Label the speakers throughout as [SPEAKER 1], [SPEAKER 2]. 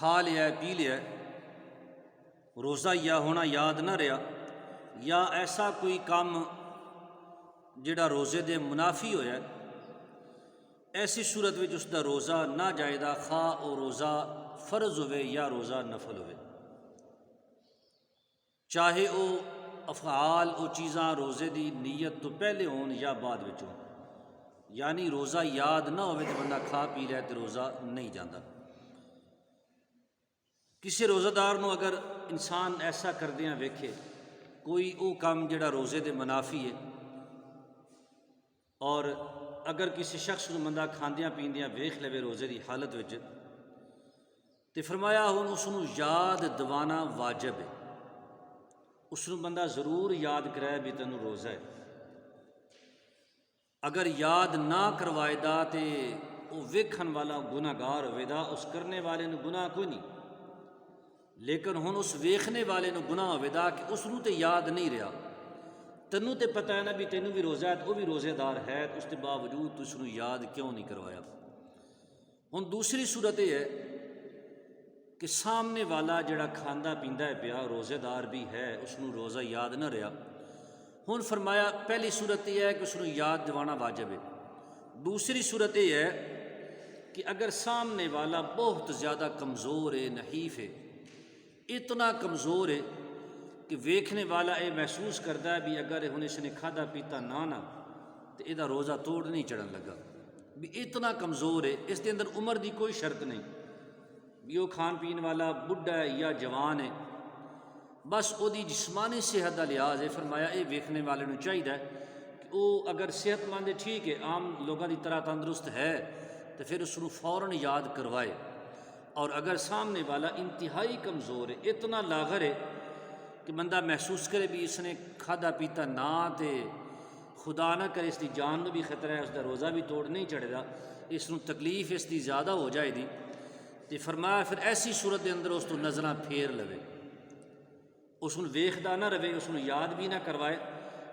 [SPEAKER 1] کھا لیا پی لیا، روزہ یا ہونا یاد نہ رہا، یا ایسا کوئی کام جڑا روزے دے منافی ہویا ہے، ایسی صورت وچ اس دا روزہ نہ جائدہ، خواہ او روزہ فرض ہوئے یا روزہ نفل ہوئے، چاہے او افعال او چیزاں روزے دی نیت تو پہلے ہون یا بعد وچ ہون، یعنی روزہ یاد نہ ہوئے تو بندہ کھا پی لے تو روزہ نہیں جاندہ۔ کسی روزہ دار نو اگر انسان ایسا کردیاں ویکھے کوئی او کام جڑا روزے دے منافی ہے، اور اگر کسی شخص نو بندہ کھاندیاں پیندیاں ویکھ لے روزے دی حالت وچ، تے فرمایا ہن اس نو یاد دوانا واجب ہے، اس نو بندہ ضرور یاد کرائے بھی تینوں روزہ ہے۔ اگر یاد نہ کروائے دا تے وہ ویکھن والا گناہ گار ہوئے دا، اس کرنے والے نو گناہ کوئی نہیں، لیکن ہن اس ویکھنے والے نو گناہ ہوئے دا کہ اس نو تے یاد نہیں رہا، تینوں تے پتہ ہے نا بھی تینوں بھی روزہ ہے، تو وہ بھی روزے دار ہے، اس کے باوجود تو اس نو یاد کیوں نہیں کروایا۔ ہن دوسری صورت یہ ہے کہ سامنے والا جڑا کھاندا پیندا ہے پیا روزے دار بھی ہے، اس نو روزہ یاد نہ رہا، ہن فرمایا پہلی صورت یہ ہے کہ اس نو یاد دوانا واجب ہے، دوسری صورت یہ ہے کہ اگر سامنے والا بہت زیادہ کمزور ہے، نحیف ہے، اتنا کمزور ہے کہ ویکھنے والا یہ محسوس کرتا ہے بھی اگر ہن اس نے کھادا پیتا نہ تو یہ روزہ توڑ نہیں چڑھن لگا، بھی اتنا کمزور ہے، اس کے اندر عمر دی کوئی شرط نہیں بھی وہ کھان پین والا بڈھا ہے یا جوان ہے، بس وہ دی جسمانی صحت کا لحاظ ہے۔ فرمایا یہ ویکھنے والے نو چاہیے کہ وہ اگر صحت مند ہے، ٹھیک ہے، عام لوگوں کی طرح تندرست ہے تو پھر اس کو فوراً یاد کروائے، اور اگر سامنے والا انتہائی کمزور ہے، اتنا لاغر ہے کہ بندہ محسوس کرے بھی اس نے کھادا پیتا نہ تے خدا نہ کرے اس کی جان نو بھی خطرہ ہے، اس کا روزہ بھی توڑ نہیں چڑھے گا، اس نو تکلیف اس کی زیادہ ہو جائے گی، تو فرمایا پھر ایسی صورت دے اندر اس تو نظراں پھیر لوے، اس کو ویکھدا نہ رہے، اس کو یاد بھی نہ کروائے،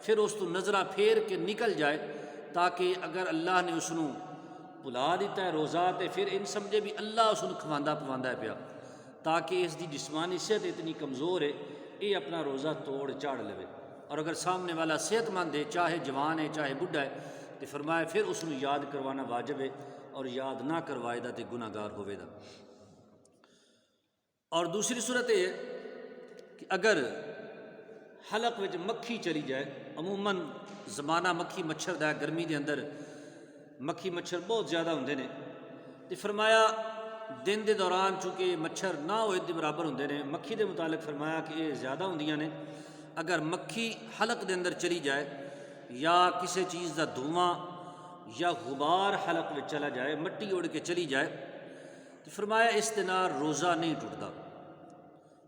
[SPEAKER 1] پھر اس تو نظراں پھیر کے نکل جائے، تاکہ اگر اللہ نے اس کو بھلا دیتا ہے روزہ تے پھر ان سمجھے بھی اللہ اس کو کھواندا پواندا ہے پیا، تاکہ اس دی جسمانی صحت اتنی کمزور ہے یہ اپنا روزہ توڑ چاڑ لے، اور اگر سامنے والا صحت مند ہے، چاہے جوان ہے چاہے بڈھا ہے، تو فرمایا پھر اس کو یاد کروانا واجب ہے، اور یاد نہ کروائے دا تے گناہ گار ہوئے دا۔ اور دوسری صورت یہ کہ اگر حلق وچ مکھی چلی جائے، عموماً زمانہ مکھی مچھر دا ہے، گرمی دے اندر مکھی مچھر بہت زیادہ ہوندے نے، تو فرمایا دن دے دوران چونکہ مچھر نہ ہوئے دے برابر ہوندے نے، مکھی دے متعلق فرمایا کہ یہ زیادہ ہوندیاں نے، اگر مکھی حلق دے اندر چلی جائے یا کسی چیز دا دھواں یا غبار حلق میں چلا جائے، مٹی اڑ کے چلی جائے، تو فرمایا اس دے نال روزہ نہیں ٹوٹدا،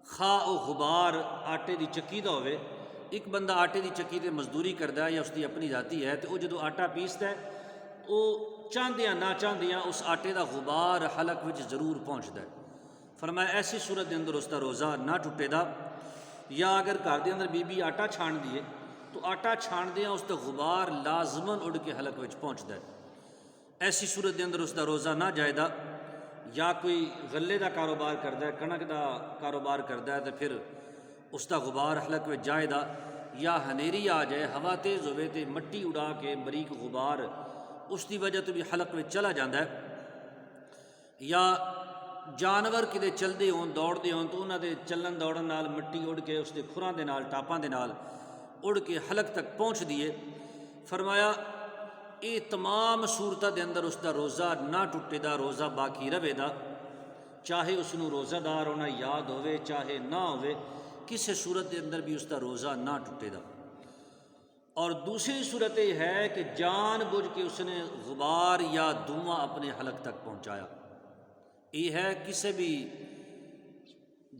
[SPEAKER 1] خواہ او غبار آٹے دی چکی دا ہوئے، ایک بندہ آٹے دی چکی تے مزدوری کردا ہے یا اس دی اپنی ذاتی ہے، تو وہ جدو آٹا پیستا ہے وہ چاہدیاں نہ چاہدیاں اس آٹے دا غبار حلق وچ ضرور پہنچدا ہے، فرمایا ایسی صورت دے اندر اس دا روزہ نہ ٹوٹے دا۔ یا اگر گھر دے اندر بی بی آٹا چھان دیے تو آٹا چھان دیاں اس دا غبار لازماً اڑ کے حلق وچ پہنچدا ہے، ایسی صورت دے اندر اس دا روزہ نہ جائے دا۔ یا کوئی غلے دا کاروبار کردا ہے، کنک دا کاروبار کردا ہے، تو پھر اس دا غبار حلق وچ جائے دا، یا ہنیری آ جائے، ہوا تیز ہوئے تے مٹی اڑا کے بریک غبار اس دی وجہ تو بھی حلق وچ چلا جاندا ہے، یا جانور کدے چلدے ہون دوڑدے ہون تو انہاں دے چلن دوڑن نال مٹی اڑ کے اس دے کھراں دے نال ٹاپاں دے نال اڑ کے حلق تک پہنچ دیے، فرمایا یہ تمام صورتاں دے اندر اس دا روزہ نہ ٹوٹے دا، روزہ باقی رہے دا، چاہے اس نو روزہ دار ہونا یاد ہوئے چاہے نہ ہوئے، کسی صورت دے اندر بھی اس دا روزہ نہ ٹوٹے دا۔ اور دوسری صورت یہ ہے کہ جان بوجھ کے اس نے غبار یا دھواں اپنے حلق تک پہنچایا، یہ ہے کسی بھی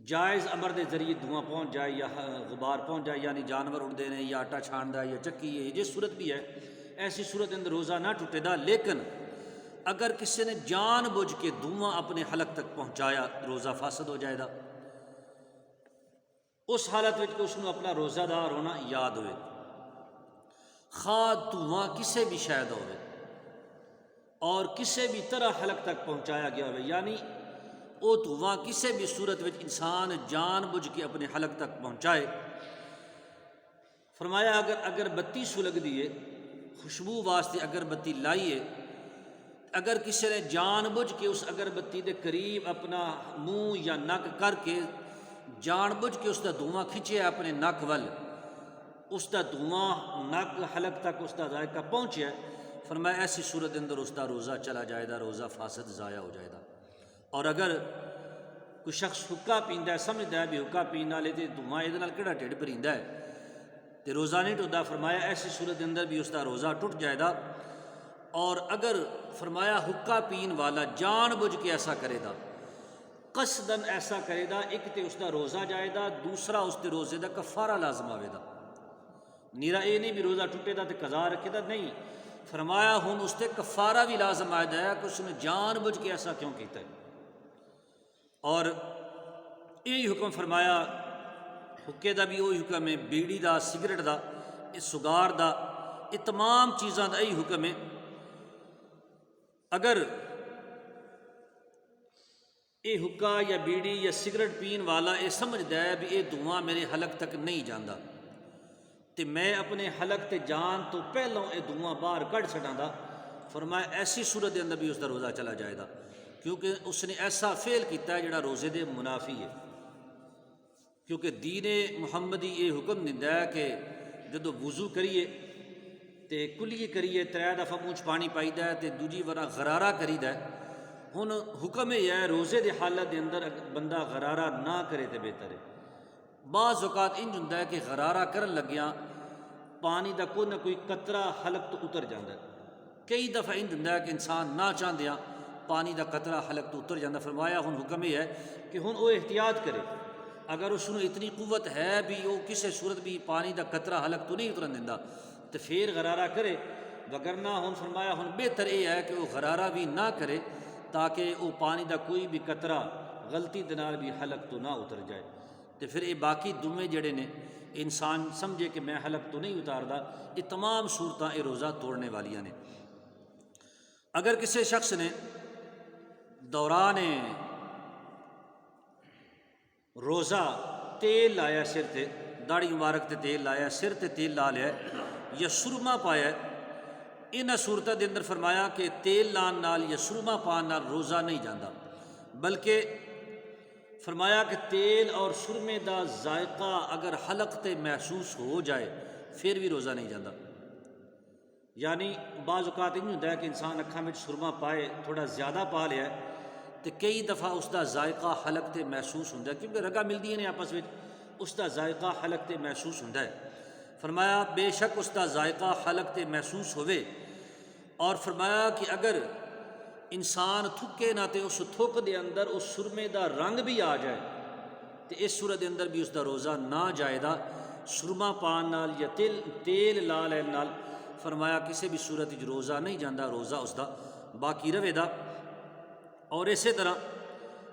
[SPEAKER 1] جائز امر دے ذریعے دھواں پہنچ جائے یا غبار پہنچ جائے، یعنی جانور اڑتے ہیں یا آٹا چھاندا ہے یا چکی ہے، جس صورت بھی ہے ایسی صورت اندر روزہ نہ ٹوٹے دا، لیکن اگر کسی نے جان بوجھ کے دھواں اپنے حلق تک پہنچایا روزہ فاسد ہو جائے گا، اس حالت میں کہ اس نے اپنا روزہ دار ہونا یاد ہوئے، خواہ دھواں کسی بھی شاید ہوئے اور کسی بھی طرح حلق تک پہنچایا گیا ہوئے، یعنی وہ دھواں کسی بھی صورت وچ انسان جان بوجھ کے اپنے حلق تک پہنچائے۔ فرمایا اگر اگربتی سلگ دیے، خوشبو واسطے اگربتی لائیے، اگر کسی نے جان بوجھ کے اس اگربتی دے قریب اپنا منہ یا نک کر کے جان بوجھ کے اس دا دھواں کھچیا اپنے نک ول، اس دا دھواں نک حلق تک اس دا ذائقہ پہنچیا، فرمایا ایسی صورت اندر اس دا روزہ چلا جائے گا، روزہ فاسد ضائع ہو جائے گا۔ اور اگر کوئی شخص حکا پیندا ہے، سمجھدا ہے بھی حکا پین والے تے دھواں یہ کہڑا ٹھڈ بھریندا ہے تے روزہ نہیں ٹوٹا، فرمایا ایسی صورت اندر بھی اس دا روزہ ٹوٹ جائے گا۔ اور اگر فرمایا حکا پین والا جان بوجھ کے ایسا کرے گا، قصدن ایسا کرے گا، ایک تے اس دا روزہ جائے گا، دوسرا اس دے روزے دا کفارہ لازم آئے گا۔ نیرا یہ نہیں بھی روزہ ٹوٹے دا تے قضا رکھے دا، نہیں، فرمایا ہن اس تے کفارہ بھی لازم آئے گا کہ اس نے جان بوجھ کے ایسا کیوں کیتا ہے۔ اور یہی حکم فرمایا حکے دا بھی وہی حکم ہے، بیڑی دا، سگریٹ دا، سگار دا، یہ تمام چیزاں دا یہی حکم ہے۔ اگر یہ حکا یا بیڑی یا سگریٹ پین والا یہ سمجھدا ہے بھی یہ دھواں میرے حلق تک نہیں جاندا تے میں اپنے حلق تے جان تو پہلوں یہ دھواں باہر کڈ چھڈاں دا، فرمایا ایسی صورت دے اندر بھی اس دا روزہ چلا جائے گا، کیونکہ اس نے ایسا فعل کیتا ہے جڑا روزے دے منافی ہے۔ کیونکہ دین محمدی یہ حکم دیندا ہے کہ جدو وضو کریے تے کلیے کریے، 3 دفعہ منہ چ پانی پائیدا ہے تے دوجی وارا غرارہ کریدا ہے۔ ہن حکم یہ ہے روزے دے حالت دے اندر بندہ غرارہ نہ کرے تے بہتر ہے۔ بعض اوقات انج ہوندا ہے کہ غرارہ کرن لگیاں پانی دا کوئی نہ کوئی قطرہ حلق تو اتر جاندا ہے، کئی دفعہ انج ہوندا ہے کہ انسان نہ چاہندیاں پانی دا قطرہ حلق تو اتر جاندا، فرمایا ہن حکم یہ ہے کہ ہن وہ احتیاط کرے، اگر اس نے اتنی قوت ہے بھی وہ کسی صورت بھی پانی دا قطرہ حلق تو نہیں اترن دیندا تو پھر غرارہ کرے، وگرنہ ہن فرمایا ہن بہتر یہ ہے کہ وہ غرارہ بھی نہ کرے تاکہ وہ پانی دا کوئی بھی قطرہ غلطی دے نال بھی حلق تو نہ اتر جائے، تو پھر یہ باقی دوویں جڑے نے انسان سمجھے کہ میں حلق تو نہیں اتاردا، یہ تمام صورتاں یہ روزہ توڑنے والیاں نے۔ اگر کسی شخص نے دوران روزہ تیل لایا سر تے، داڑھی مبارک تے تیل لایا، سر تے تیل لا لیا یا سرما پایا، انہاں صورتاں دے اندر فرمایا کہ تیل لان نال یا سرما پان نال روزہ نہیں جاندا، بلکہ فرمایا کہ تیل اور سرمے دا ذائقہ اگر حلق تے محسوس ہو جائے پھر بھی روزہ نہیں جاندا۔ یعنی بعض اوقات یہ ہوندا ہے کہ انسان اکھاں وچ سرما پائے، تھوڑا زیادہ پا لیا ہے تو کئی دفعہ اس دا ذائقہ حلق تے محسوس ہوندا ہے، کیونکہ رگاں ملدیاں نے آپس وچ، اس دا ذائقہ حلق تے محسوس ہوندا ہے۔ فرمایا بے شک اس دا ذائقہ حلق تے محسوس ہوئے، اور فرمایا کہ اگر انسان تھکے نہ تے اس تھک دے اندر اس سرمے دا رنگ بھی آ جائے تو اس صورت دے اندر بھی اس دا روزہ نہ جائے دا، سرما پان نال یا تیل لا لین نال فرمایا کسی بھی صورت وچ روزہ نہیں جاندا، روزہ اس دا باقی رہے دا۔ اور اسی طرح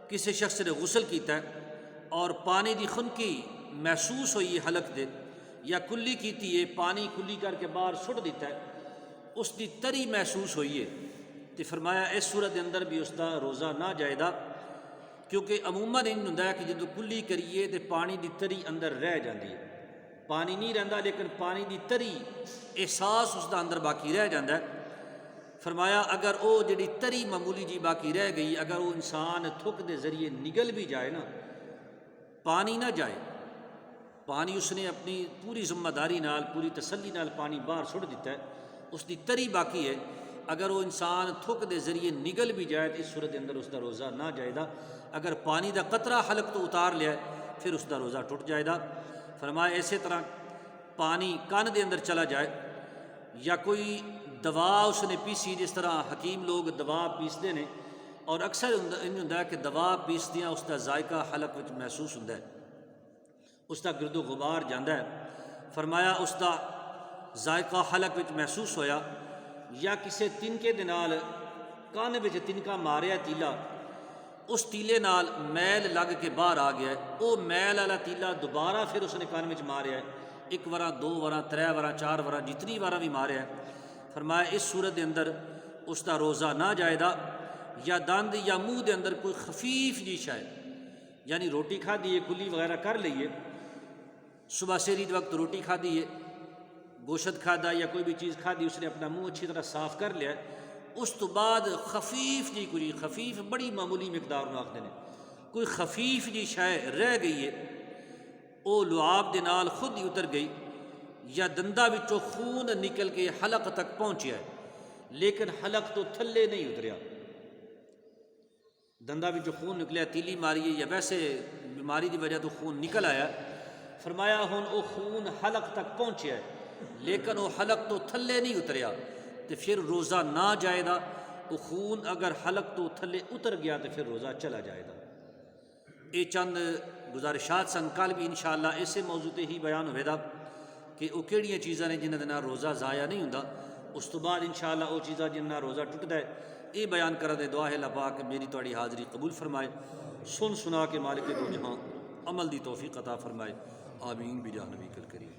[SPEAKER 1] کسی شخص نے غسل کیتا ہے اور پانی دی خنکی محسوس ہوئی ہے حلق دے، یا کلی کیتی ہے پانی کلی کر کے باہر سٹ دیتا ہے، اس دی تری محسوس ہوئی ہے تو فرمایا اس صورت دے اندر بھی اس دا روزہ نہ جائے دا، کیونکہ عموماً ان ہوندا ہے کہ جدو کلی کریے تو پانی دی تری اندر رہ جاندی ہے، پانی نہیں رہندا لیکن پانی دی تری احساس اس دا اندر باقی رہ جاندا ہے۔ فرمایا اگر وہ جڑی تری معمولی جی باقی رہ گئی، اگر وہ انسان تھک دے ذریعے نگل بھی جائے نا، پانی نہ جائے، پانی اس نے اپنی پوری ذمہ داری نال پوری تسلی نال پانی باہر سٹ دیتا ہے، اس دی تری باقی ہے، اگر وہ انسان تھک دے ذریعے نگل بھی جائے تو اس صورت اندر اس دا روزہ نہ جائے دا، اگر پانی دا قطرہ حلق تو اتار لیا پھر اس دا روزہ ٹوٹ جائے دا۔ فرمایا اسی طرح پانی کان دے اندر چلا جائے، یا کوئی دوا اس نے پیسی، جس طرح حکیم لوگ دوا پیستے ہیں اور اکثر انج ہوندا ہے کہ دوا پیسدیاں اس دا ذائقہ حلق وچ محسوس ہوندا ہے، اس دا گرد و غبار جاندا ہے، فرمایا اس دا ذائقہ حلق وچ محسوس ہویا، یا کسی تنکے دے نال کان وچ تنکا ماریا تیلا، اس تیلے نال میل لگ کے باہر آ گیا ہے، وہ میل والا تیلا دوبارہ پھر اس نے کان وچ ماریا ہے، 1 وارا 2 وارا 3 وارا 4 وارا جتنی وارا بھی ماریا ہے، فرمایا اس صورت دے اندر اس دا روزہ نہ جائے دا۔ یا دند یا منہ دے اندر کوئی خفیف جی شے، یعنی روٹی کھا دیے، کلی وغیرہ کر لئیے، صبح سحری وقت روٹی کھا دیے، گوشت کھادا یا کوئی بھی چیز کھا دی، اس نے اپنا منہ اچھی طرح صاف کر لیا، اس تو بعد خفیف جی کوئی خفیف بڑی معمولی مقدار میں آخر نے کوئی خفیف جی شے رہ گئی ہے، او لعاب دے نال خود ہی اتر گئی، یا دندہ وچوں خون نکل کے حلق تک پہنچیا ہے لیکن حلق تو تھلے نہیں اتریا، دندہ وچوں خون نکلیا، تیلی ماری ہے یا ویسے بیماری دی وجہ تو خون نکل آیا، فرمایا ہن او خون حلق تک پہنچیا ہے لیکن وہ حلق تو تھلے نہیں اتریا، تو پھر روزہ نہ جائے گا، وہ خون اگر حلق تو تھلے اتر گیا تو پھر روزہ چلا جائے گا۔ یہ چند گزارشات سن، کل بھی انشاءاللہ اسے موضوع تے ہی بیان ہوئے گا کہ وہ کہڑیاں چیزاں نے جنہاں دے نال روزہ ضائع نہیں ہوندا، اس تو بعد انشاءاللہ وہ چیزاں جنہاں نال روزہ ٹوٹدا ہے، یہ بیان کرن دے دعا ہے اللہ پاک میری تہاڈی حاضری قبول فرمائے، سن سنا کے مالک دو جہاں عمل دی توفیق عطا فرمائے، آمین بجاہ نبی الکریم۔